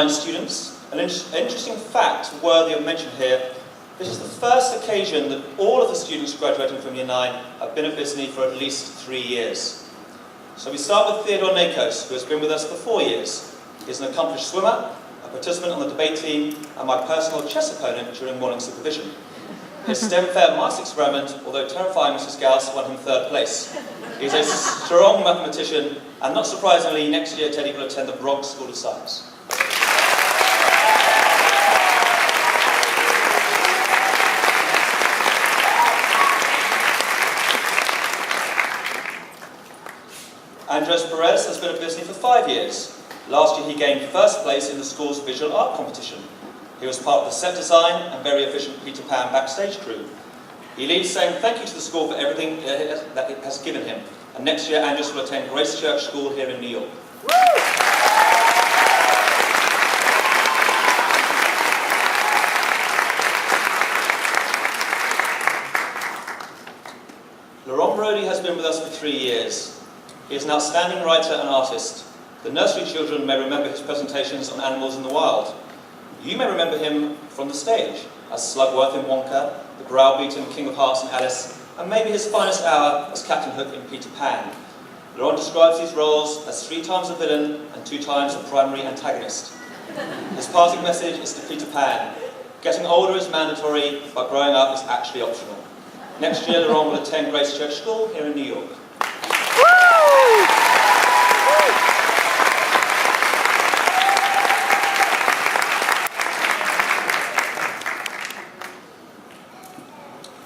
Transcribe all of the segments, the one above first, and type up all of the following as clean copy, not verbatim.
Students, an interesting fact worthy of mention here, this is the first occasion that all of the students graduating from Year 9 have been at Bisley for at least 3 years. So we start with Theodore Nakos, who has been with us for 4 years. He is an accomplished swimmer, a participant on the debate team, and my personal chess opponent during morning supervision. His STEM fair maths experiment, although terrifying Mrs. Gauss, won him 3rd place. He is a strong mathematician, and not surprisingly, next year Teddy will attend the Bronx School of Science. Andres Perez has been at Bisley for 5 years. Last year he gained 1st place in the school's visual art competition. He was part of the set design and very efficient Peter Pan backstage crew. He leaves saying thank you to the school for everything that it has given him. And next year Andres will attend Grace Church School here in New York. Laurent Brody has been with us for 3 years. He is an outstanding writer and artist. The nursery children may remember his presentations on animals in the wild. You may remember him from the stage as Slugworth in Wonka, the browbeaten King of Hearts in Alice, and maybe his finest hour as Captain Hook in Peter Pan. Laurent describes these roles as 3 times a villain and 2 times a primary antagonist. His parting message is to Peter Pan: getting older is mandatory, but growing up is actually optional. Next year, Laurent will attend Grace Church School here in New York.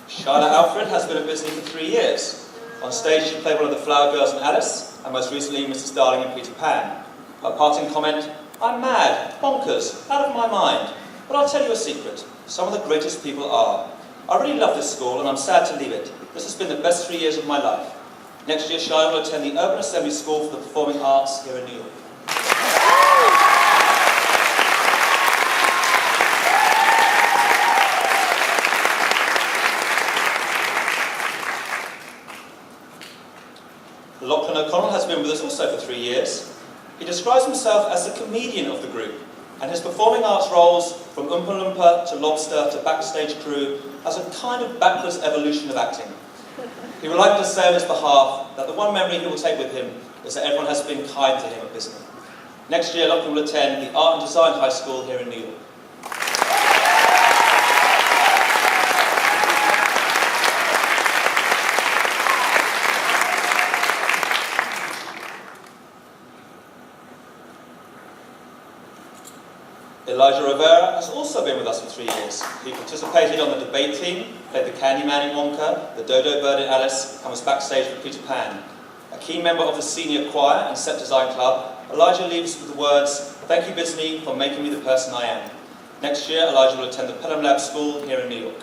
Charlotte Alfred has been at Bisley for 3 years. On stage she played one of the Flower Girls in Alice, and most recently Mrs. Darling in Peter Pan. Her parting comment: I'm mad, bonkers, out of my mind. But I'll tell you a secret, some of the greatest people are. I really love this school and I'm sad to leave it. This has been the best 3 years of my life. Next year Charlotte will attend the Urban Assembly School for the Performing Arts here in New York. Lachlan O'Connell has been with us also for 3 years. He describes himself as the comedian of the group, and his performing arts roles, from Oompa Loompa to Lobster to backstage crew, as a kind of backwards evolution of acting. He would like to say on his behalf that the one memory he will take with him is that everyone has been kind to him at Bisley. Next year, Lachlan will attend the Art and Design High School here in New York. Elijah Rivera has also been with us for 3 years. He participated on the debate team, played the Candyman in Wonka, the Dodo Bird in Alice, and was backstage for Peter Pan. A key member of the senior choir and set design club, Elijah leaves with the words, "Thank you Bisley for making me the person I am." Next year, Elijah will attend the Pelham Lab School here in New York.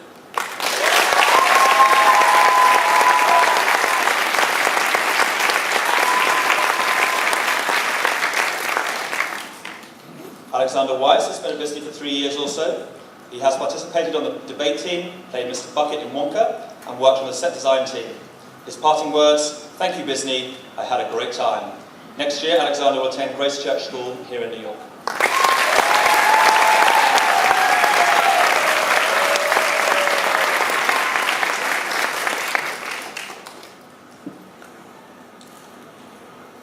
Alexander Weiss has been at Bisley for 3 years also. He has participated on the debate team, played Mr. Bucket in Wonka, and worked on the set design team. His parting words: "Thank you Bisley, I had a great time." Next year, Alexander will attend Grace Church School here in New York.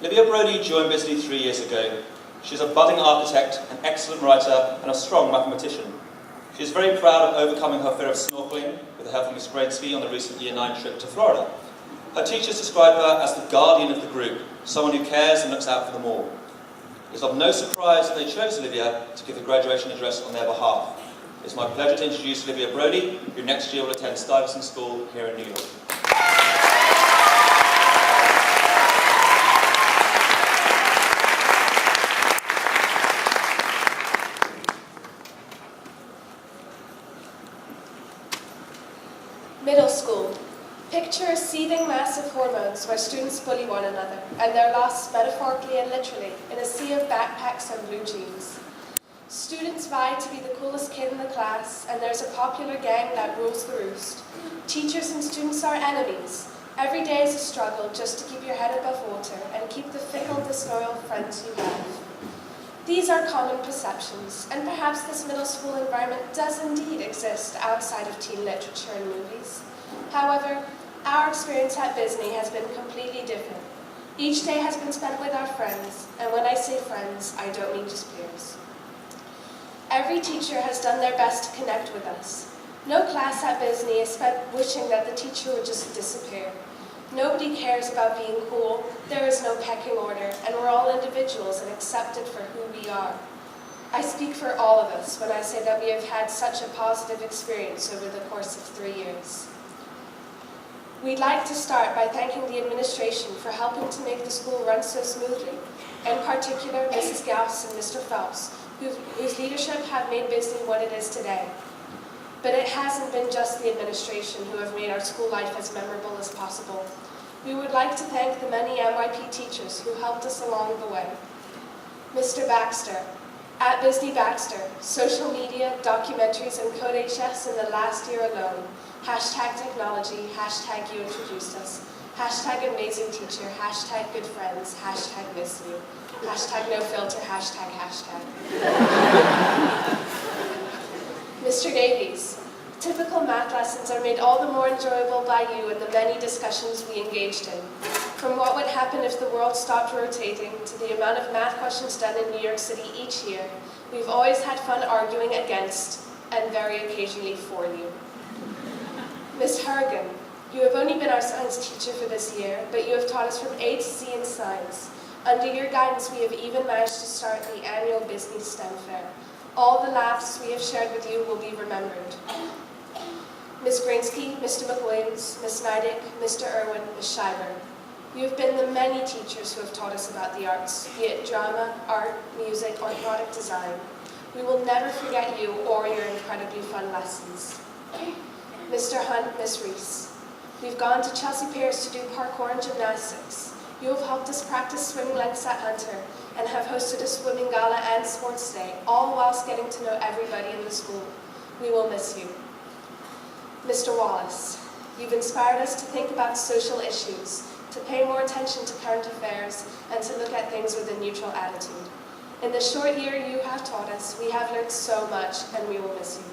Livia Brody joined Bisley 3 years ago. She's a budding architect, an excellent writer, and a strong mathematician. She is very proud of overcoming her fear of snorkeling with the help of Miss Gredsky on the recent Year 9 trip to Florida. Her teachers describe her as the guardian of the group, someone who cares and looks out for them all. It's of no surprise that they chose Livia to give the graduation address on their behalf. It's my pleasure to introduce Livia Brody, who next year will attend Stuyvesant School here in New York. Middle school. Picture a seething mass of hormones where students bully one another, and they're lost metaphorically and literally in a sea of backpacks and blue jeans. Students vie to be the coolest kid in the class, and there's a popular gang that rules the roost. Teachers and students are enemies. Every day is a struggle just to keep your head above water and keep the fickle, disloyal friends you have. These are common perceptions, and perhaps this middle school environment does indeed exist outside of teen literature and movies. However, our experience at Bisney has been completely different. Each day has been spent with our friends, and when I say friends, I don't mean just peers. Every teacher has done their best to connect with us. No class at Bisney is spent wishing that the teacher would just disappear. Nobody cares about being cool, there is no pecking order, and we're all individuals and accepted for who we are. I speak for all of us when I say that we have had such a positive experience over the course of 3 years. We'd like to start by thanking the administration for helping to make the school run so smoothly, in particular Mrs. Gauss and Mr. Phelps, whose leadership have made Bisney what it is today. But it hasn't been just the administration who have made our school life as memorable as possible. We would like to thank the many MYP teachers who helped us along the way. Mr. Baxter, at Bisney Baxter, social media, documentaries, and Code HS in the last year alone. #technology, #you introduced us, #amazing teacher, #good friends, #miss you, #no filter, #. Mr. Davies, typical math lessons are made all the more enjoyable by you and the many discussions we engaged in. From what would happen if the world stopped rotating to the amount of math questions done in New York City each year, we've always had fun arguing against and very occasionally for you. Ms. Hargan, you have only been our science teacher for this year, but you have taught us from A to Z in science. Under your guidance, we have even managed to start the annual Bisney STEM Fair. All the laughs we have shared with you will be remembered. Ms. Grainsky, Mr. McWilliams, Ms. Neidick, Mr. Irwin, Ms. Schreiber. You have been the many teachers who have taught us about the arts, be it drama, art, music, or product design. We will never forget you or your incredibly fun lessons. Mr. Hunt, Ms. Reese. We've gone to Chelsea Piers to do parkour and gymnastics. You have helped us practice swimming lengths at Hunter and have hosted a swimming gala and sports day, all whilst getting to know everybody in the school. We will miss you. Mr. Wallace, you've inspired us to think about social issues, to pay more attention to current affairs, and to look at things with a neutral attitude. In the short year you have taught us, we have learned so much, and we will miss you.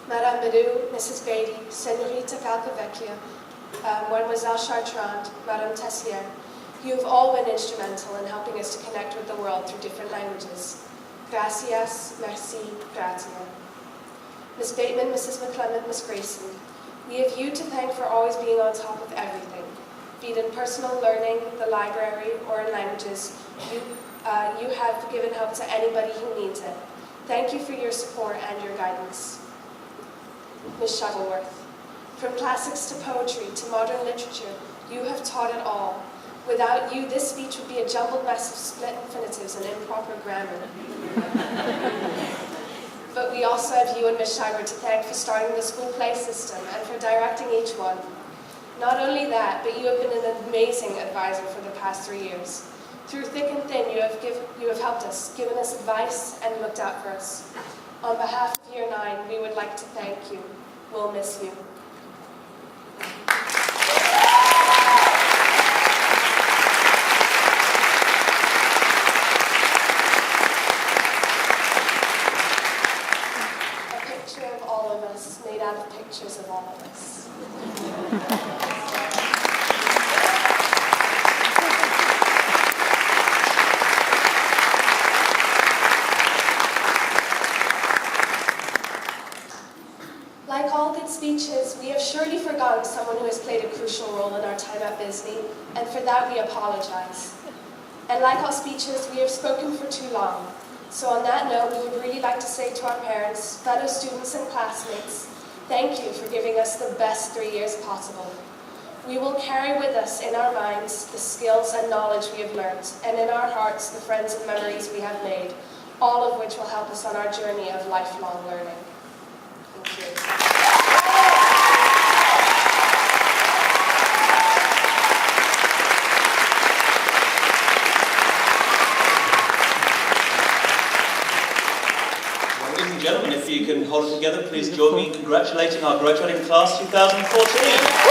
Madame Bidou, Mrs. Beatty, Senorita Calcavecchia, Mademoiselle Chartrand, Madame Tessier, you have all been instrumental in helping us to connect with the world through different languages. Gracias, merci, gratia. Ms. Bateman, Mrs. McClement, Ms. Grayson, we have you to thank for always being on top of everything, be it in personal learning, the library, or in languages. You have given help to anybody who needs it. Thank you for your support and your guidance. Ms. Shuttleworth, from classics to poetry to modern literature, you have taught it all. Without you, this speech would be a jumbled mess of split infinitives and improper grammar. But we also have you and Ms. Schreiber to thank for starting the school play system and for directing each one. Not only that, but you have been an amazing advisor for the past 3 years. Through thick and thin, you have helped us, given us advice, and looked out for us. On behalf of Year 9, we would like to thank you. We'll miss you. A picture of all of us, made out of pictures of all of us. Like all good speeches, we have surely forgotten someone who has played a crucial role in our time at Bisney, and for that we apologize. And like all speeches, we have spoken for too long. So on that note, we would really like to say to our parents, fellow students and classmates, thank you for giving us the best 3 years possible. We will carry with us in our minds the skills and knowledge we have learned, and in our hearts the friends and memories we have made, all of which will help us on our journey of lifelong learning. Thank you. Ladies and gentlemen, if you can hold it together, please join me in congratulating our graduating class 2014.